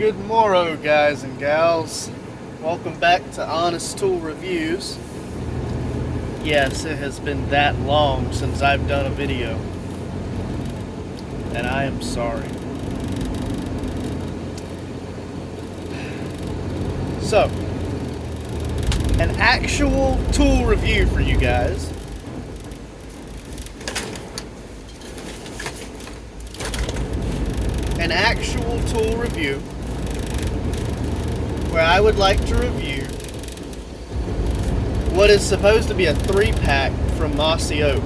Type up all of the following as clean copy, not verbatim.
Good morrow, guys and gals. Welcome back to Honest Tool Reviews. Yes, it has been that long since I've done a video, and I am sorry. So, an actual tool review for you guys. An actual tool review where I would like to review what is supposed to be a 3-pack from Mossy Oak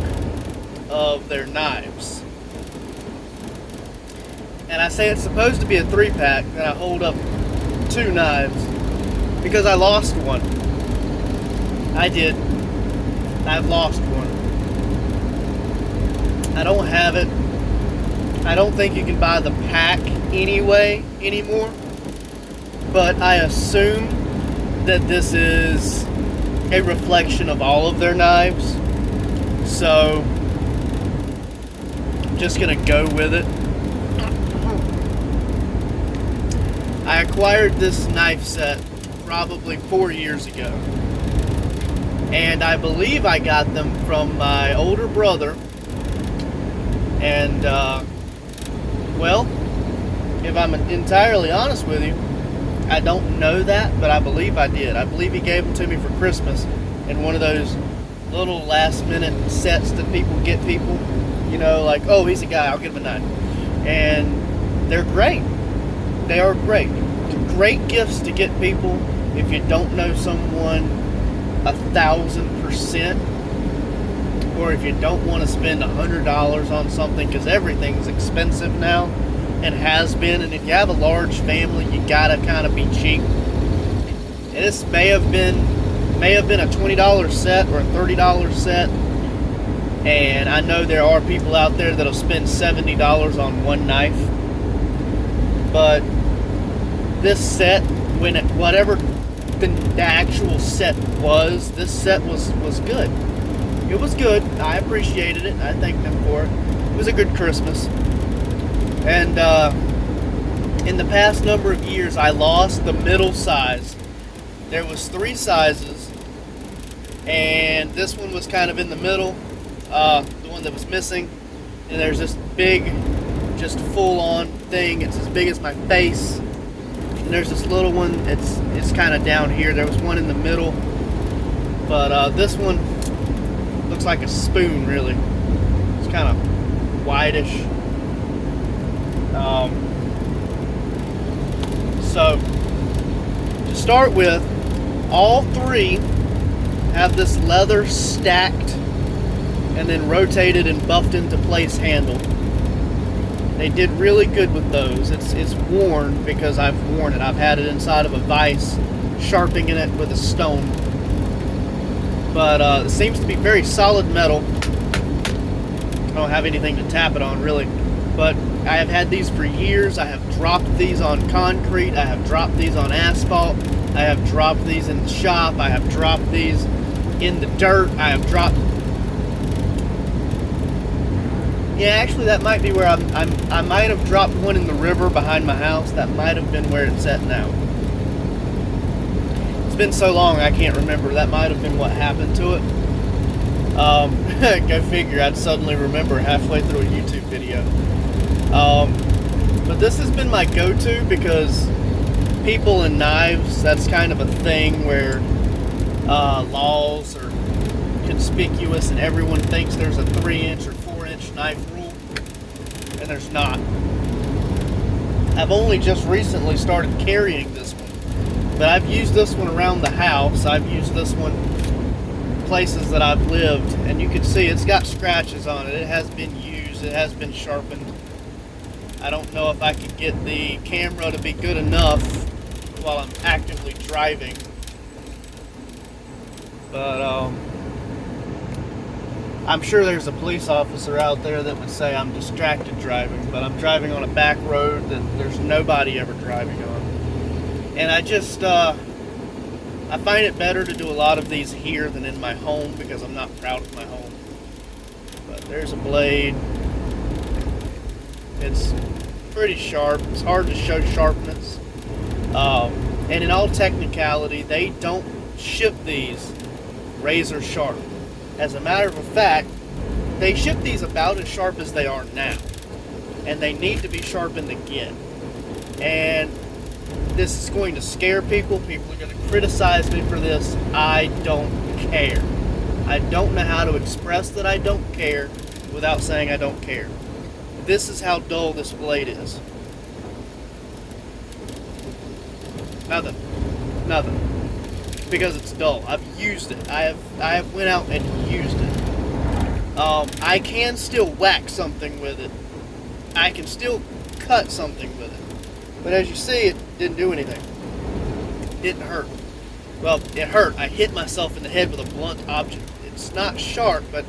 of their knives. And I say it's supposed to be a 3-pack, and I hold up 2 knives because I lost one. I did. I've lost one. I don't have it. I don't think you can buy the pack anymore. But I assume that this is a reflection of all of their knives. So, I'm just gonna go with it. I acquired this knife set probably 4 years ago. And I believe I got them from my older brother. And, well, if I'm entirely honest with you, I don't know that, but I believe I did. I believe he gave them to me for Christmas in one of those little last-minute sets that people get people. You know, like, oh, he's a guy, I'll get him a knife. And they're great. They are great. Great gifts to get people if you don't know someone 1,000%, or if you don't want to spend $100 on something, because everything's expensive now. And has been, and if you have a large family, you gotta kind of be cheap. And this may have been a $20 set or a $30 set, and I know there are people out there that'll spend $70 on one knife. But this set, whatever the actual set was, this set was good. It was good. I appreciated it. I thanked them for it. It was a good Christmas. And in the past number of years, I lost the middle size. There was 3 sizes, and this one was kind of in the middle, the one that was missing. And there's this big, just full-on thing. It's as big as my face. And there's this little one. It's kind of down here. There was one in the middle, but this one looks like a spoon, really. It's kind of whitish. So, to start with, all 3 have this leather stacked and then rotated and buffed into place handle. They did really good with those. It's worn because I've worn it. I've had it inside of a vise, sharpening it with a stone. But it seems to be very solid metal. I don't have anything to tap it on, really. But I have had these for years. I have dropped these on concrete. I have dropped these on asphalt. I have dropped these in the shop. I have dropped these in the dirt. I have dropped... Yeah, actually, that might be where I might have dropped one in the river behind my house. That might have been where it's at now. It's been so long, I can't remember. That might have been what happened to it. Go figure, I'd suddenly remember halfway through a YouTube video. But this has been my go-to because people and knives, that's kind of a thing where laws are conspicuous and everyone thinks there's a 3-inch or 4-inch knife rule, and there's not. I've only just recently started carrying this one, but I've used this one around the house. I've used this one places that I've lived, and you can see it's got scratches on it. It has been used. It has been sharpened. I don't know if I could get the camera to be good enough while I'm actively driving, but I'm sure there's a police officer out there that would say I'm distracted driving, but I'm driving on a back road that there's nobody ever driving on. And I just, I find it better to do a lot of these here than in my home because I'm not proud of my home. But there's a blade. It's pretty sharp. It's hard to show sharpness And in all technicality, they don't ship these razor sharp. As a matter of fact, they ship these about as sharp as they are now, and they need to be sharpened again. And this is going to scare people. People are going to criticize me for this. I don't care. I don't know how to express that I don't care without saying I don't care. This is how dull this blade is. Nothing. Because it's dull. I've used it. I have went out and used it. I can still whack something with it. I can still cut something with it. But as you see, it didn't do anything. It didn't hurt. Well, it hurt. I hit myself in the head with a blunt object. It's not sharp, but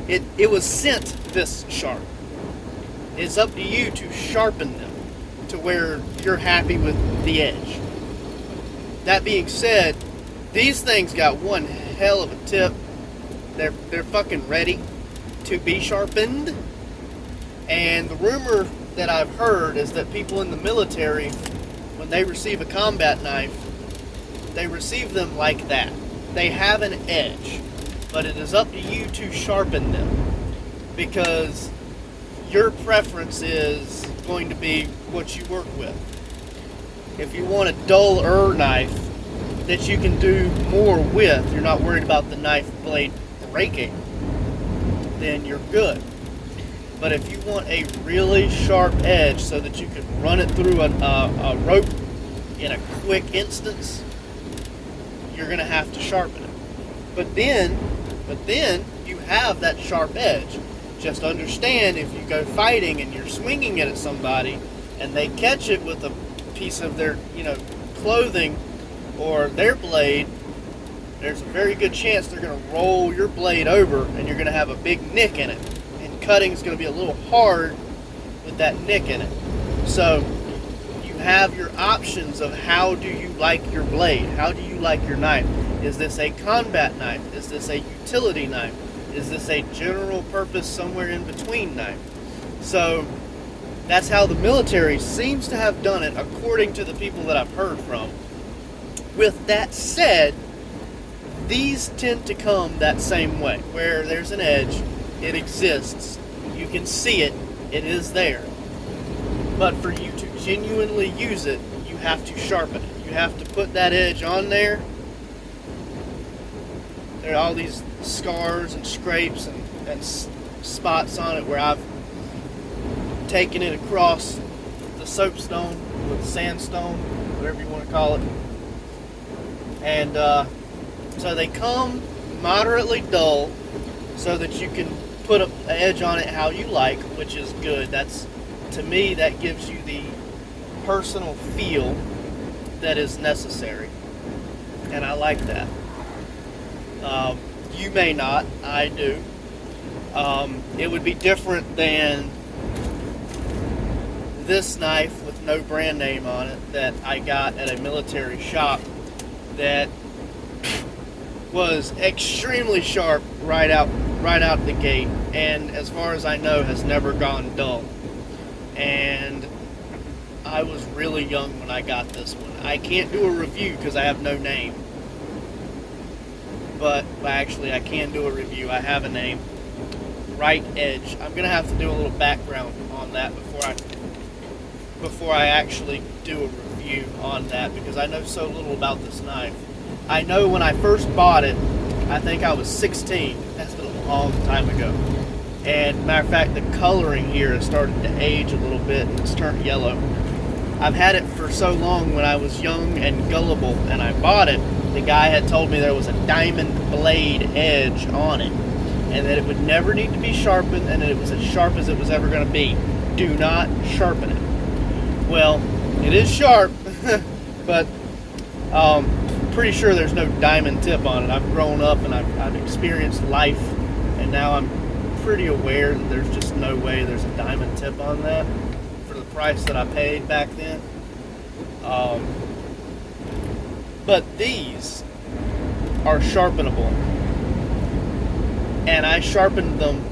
it was sent this sharp. It's up to you to sharpen them to where you're happy with the edge. That being said, these things got one hell of a tip. They're fucking ready to be sharpened. And the rumor that I've heard is that people in the military, when they receive a combat knife, they receive them like that. They have an edge, but it is up to you to sharpen them, because your preference is going to be what you work with. If you want a duller knife that you can do more with, you're not worried about the knife blade breaking, then you're good. But if you want a really sharp edge so that you can run it through a rope in a quick instance, you're going to have to sharpen it. But then you have that sharp edge. Just understand, if you go fighting and you're swinging it at somebody and they catch it with a piece of their, clothing or their blade, there's a very good chance they're going to roll your blade over and you're going to have a big nick in it. And cutting is going to be a little hard with that nick in it. So you have your options of how do you like your blade? How do you like your knife? Is this a combat knife? Is this a utility knife? Is this a general purpose somewhere in between knife? So that's how the military seems to have done it, according to the people that I've heard from. With that said, these tend to come that same way, where there's an edge, it exists, you can see it, it is there. But for you to genuinely use it, you have to sharpen it. You have to put that edge on there. There are all these scars and scrapes and spots on it where I've taken it across the soapstone with sandstone, whatever you want to call it. And so they come moderately dull so that you can put an edge on it how you like, which is good. That's, to me, that gives you the personal feel that is necessary. And I like that. You may not, I do. It would be different than this knife with no brand name on it that I got at a military shop that was extremely sharp right out the gate, and as far as I know has never gone dull. And I was really young when I got this one. I can't do a review because I have no name. But actually I can do a review. I have a name. Right Edge. I'm going to have to do a little background on that before I actually do a review on that, because I know so little about this knife. I know when I first bought it, I think I was 16. That's been a long time ago. And matter of fact, the coloring here has started to age a little bit and it's turned yellow. I've had it for so long. When I was young and gullible and I bought it, the guy had told me there was a diamond blade edge on it and that it would never need to be sharpened and that it was as sharp as it was ever going to be. Do not sharpen it. Well, it is sharp, but pretty sure there's no diamond tip on it. I've grown up and I've experienced life, and now I'm pretty aware that there's just no way there's a diamond tip on that for the price that I paid back then. But these are sharpenable, and I sharpened them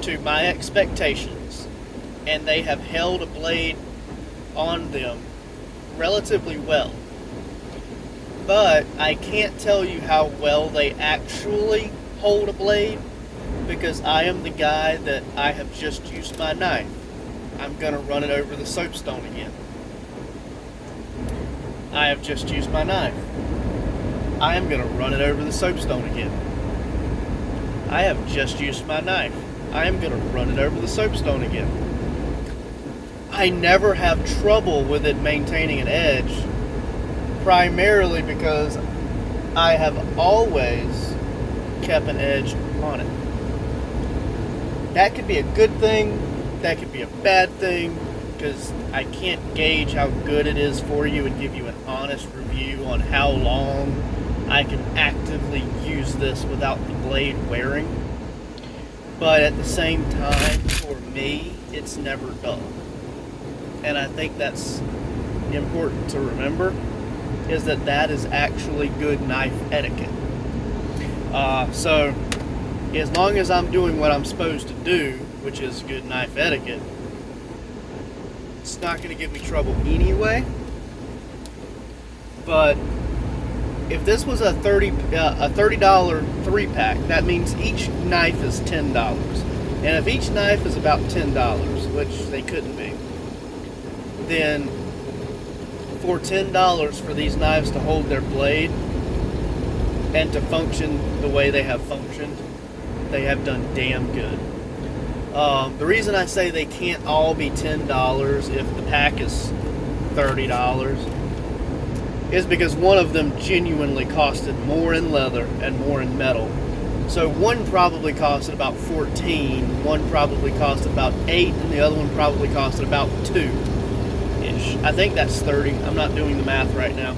to my expectations, and they have held a blade on them relatively well. But I can't tell you how well they actually hold a blade, because I am the guy that I have just used my knife. I'm going to run it over the soapstone again. I have just used my knife. I am going to run it over the soapstone again. I have just used my knife. I am going to run it over the soapstone again. I never have trouble with it maintaining an edge, primarily because I have always kept an edge on it. That could be a good thing, that could be a bad thing, because I can't gauge how good it is for you and give you an honest review on how long I can actively use this without the blade wearing. But at the same time, for me, it's never dull. And I think that's important to remember, is that is actually good knife etiquette. So as long as I'm doing what I'm supposed to do, which is good knife etiquette, it's not going to give me trouble anyway. But if this was a $30 3-pack, that means each knife is $10. And if each knife is about $10, which they couldn't be, then for $10 for these knives to hold their blade and to function the way they have functioned, they have done damn good. The reason I say they can't all be $10 if the pack is $30 is because one of them genuinely costed more in leather and more in metal. So one probably costed about $14, one probably costed about $8, and the other one probably costed about $2-ish. I think that's 30. I'm not doing the math right now.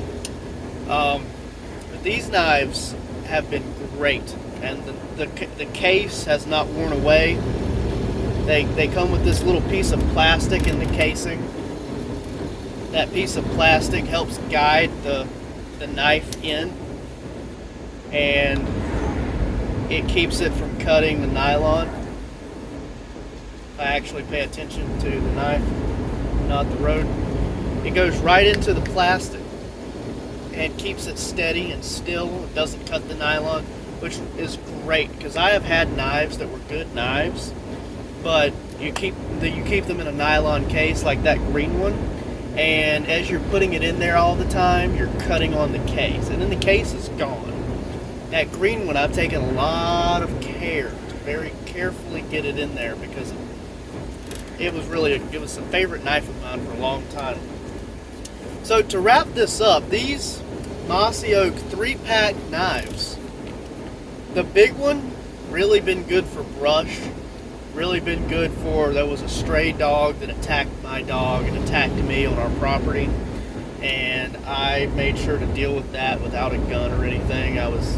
But these knives have been great, and the case has not worn away. They come with this little piece of plastic in the casing. That piece of plastic helps guide the knife in, and it keeps it from cutting the nylon. I actually pay attention to the knife, not the road. It goes right into the plastic and keeps it steady and still. It doesn't cut the nylon, which is great, because I have had knives that were good knives, but you keep them in a nylon case like that green one, and as you're putting it in there all the time, you're cutting on the case, and then the case is gone. That green one, I've taken a lot of care to very carefully get it in there, because it was a favorite knife of mine for a long time. So to wrap this up, these Mossy Oak 3-pack knives, the big one, really been good for brush, really been good for, there was a stray dog that attacked my dog and attacked me on our property, and I made sure to deal with that without a gun or anything. I was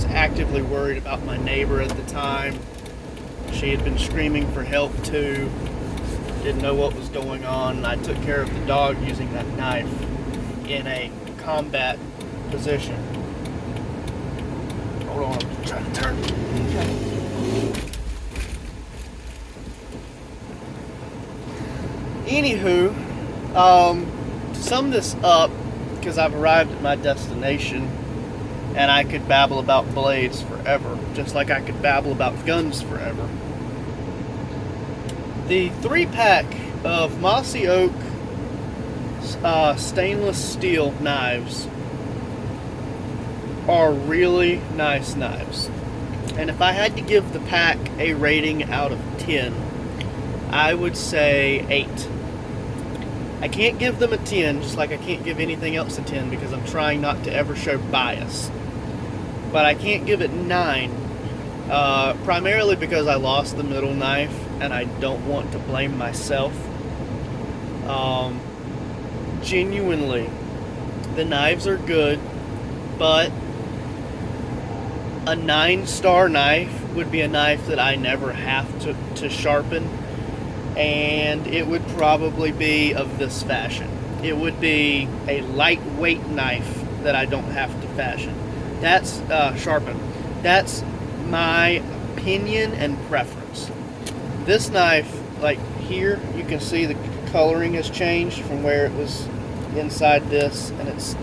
actively worried about my neighbor at the time. She had been screaming for help too, didn't know what was going on, and I took care of the dog using that knife in a combat position. Hold on, I'm trying to turn. Okay. Anywho, to sum this up, because I've arrived at my destination, and I could babble about blades forever, just like I could babble about guns forever. The 3-pack of Mossy Oak stainless steel knives are really nice knives. And if I had to give the pack a rating out of 10, I would say 8. I can't give them a 10, just like I can't give anything else a 10, because I'm trying not to ever show bias. But I can't give it 9, primarily because I lost the middle knife, and I don't want to blame myself. Genuinely, the knives are good, but a 9-star knife would be a knife that I never have to sharpen, and it would probably be of this fashion. It would be a lightweight knife that I don't have to sharpen. That's my opinion and preference. This knife, like here, you can see the coloring has changed from where it was inside this, and it's,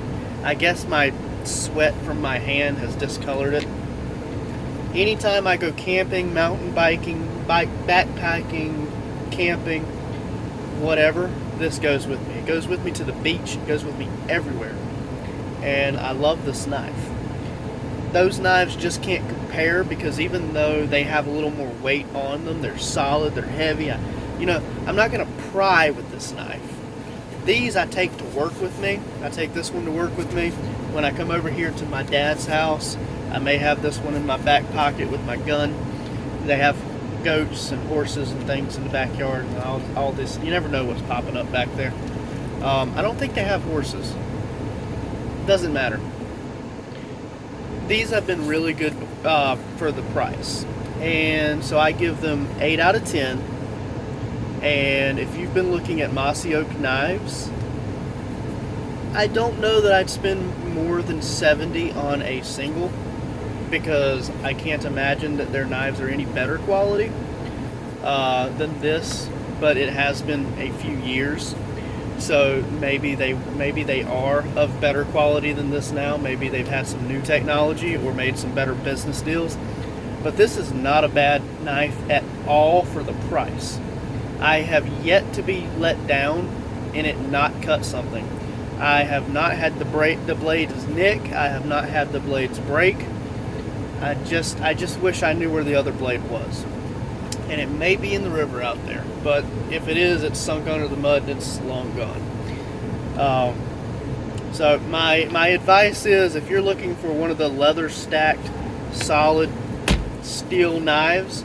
I guess my sweat from my hand has discolored it. Anytime I go camping, mountain biking, backpacking, camping, whatever, this goes with me. It goes with me to the beach. It goes with me everywhere. And I love this knife. Those knives just can't compare, because even though they have a little more weight on them, they're solid, they're heavy. I'm not going to pry with this knife. These I take to work with me. I take this one to work with me. When I come over here to my dad's house, I may have this one in my back pocket with my gun. They have goats and horses and things in the backyard and all this. You never know what's popping up back there. I don't think they have horses. Doesn't matter. These have been really good for the price. And so I give them 8 out of 10. And if you've been looking at mossy oak knives, I don't know that I'd spend more than $70 on a single, because I can't imagine that their knives are any better quality than this, but it has been a few years, so maybe they are of better quality than this now. Maybe they've had some new technology or made some better business deals, but this is not a bad knife at all for the price. I have yet to be let down in it not cut something. I have not had the blades nick. I have not had the blades break. I just wish I knew where the other blade was. And it may be in the river out there, but if it is, it's sunk under the mud and it's long gone. So my advice is, if you're looking for one of the leather stacked solid steel knives,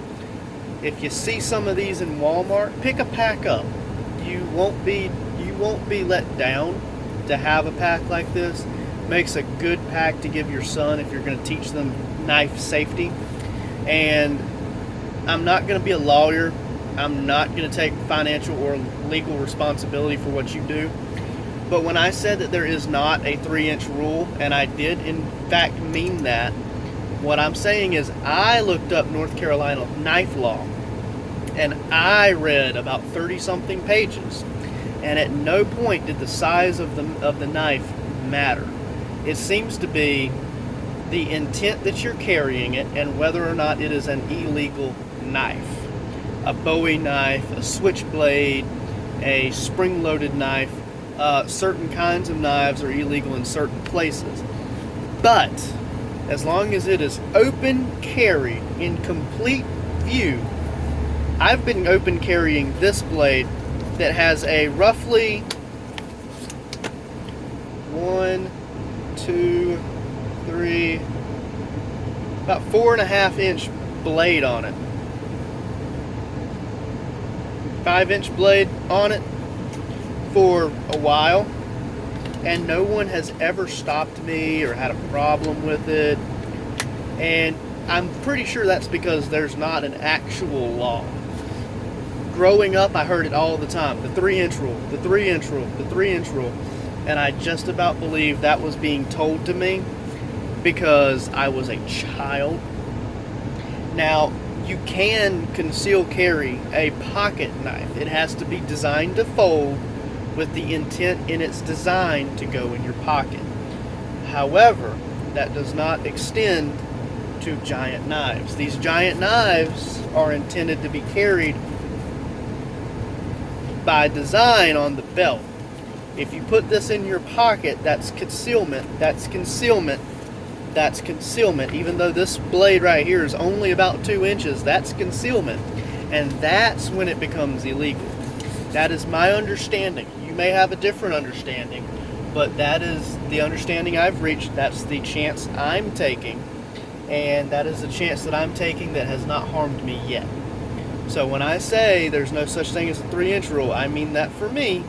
if you see some of these in Walmart, pick a pack up. You won't be let down to have a pack like this. Makes a good pack to give your son if you're going to teach them knife safety. And I'm not going to be a lawyer. I'm not going to take financial or legal responsibility for what you do. But when I said that there is not a 3-inch rule, and I did in fact mean that, what I'm saying is I looked up North Carolina knife law, and I read about 30-something pages, and at no point did the size of the knife matter. It seems to be the intent that you're carrying it and whether or not it is an illegal knife. A Bowie knife, a switchblade, a spring-loaded knife. Certain kinds of knives are illegal in certain places. But as long as it is open carry in complete view, I've been open carrying this blade that has a roughly 1, 2, 3, about 4.5-inch blade on it. 5-inch blade on it for a while, and no one has ever stopped me or had a problem with it. And I'm pretty sure that's because there's not an actual law. Growing up, I heard it all the time. The 3-inch rule, the 3-inch rule, the 3-inch rule. And I just about believe that was being told to me because I was a child. Now, you can conceal carry a pocket knife. It has to be designed to fold with the intent in its design to go in your pocket. However, that does not extend to giant knives. These giant knives are intended to be carried by design on the belt. If you put this in your pocket, that's concealment, that's concealment, that's concealment. Even though this blade right here is only about 2 inches, that's concealment. And that's when it becomes illegal. That is my understanding. You may have a different understanding, but that is the understanding I've reached. That's the chance I'm taking. And that is the chance that I'm taking that has not harmed me yet. So when I say there's no such thing as a 3-inch rule, I mean that for me.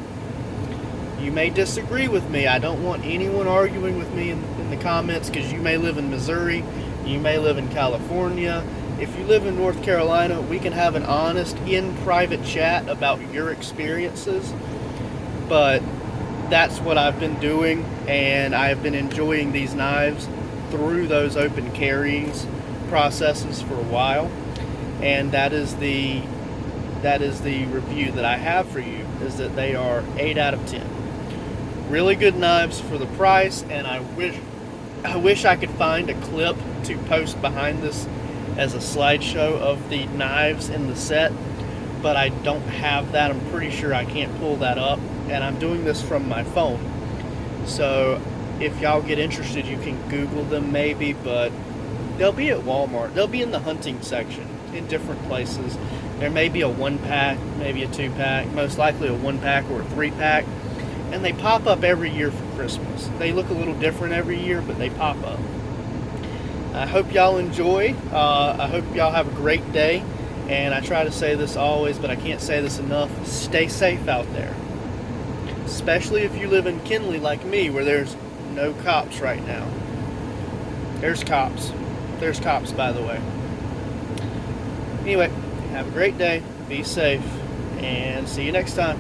You may disagree with me. I don't want anyone arguing with me in the comments, because you may live in Missouri, you may live in California. If you live in North Carolina, we can have an honest, in-private chat about your experiences. But that's what I've been doing, and I've been enjoying these knives through those open carryings processes for a while. And that is the review that I have for you, is that they are 8 out of 10. really good knives for the price, and I wish I could find a clip to post behind this as a slideshow of the knives in the set, but I don't have that. I'm pretty sure I can't pull that up, and I'm doing this from my phone. So if y'all get interested, you can Google them maybe, but they'll be at Walmart. They'll be in the hunting section in different places. There may be a 1-pack, maybe a 2-pack, most likely a 1-pack or a 3-pack. And they pop up every year for Christmas. They look a little different every year, but they pop up. I hope y'all enjoy. I hope y'all have a great day. And I try to say this always, but I can't say this enough. Stay safe out there. Especially if you live in Kinley like me, where there's no cops right now. There's cops. There's cops, by the way. Anyway, have a great day. Be safe. And see you next time.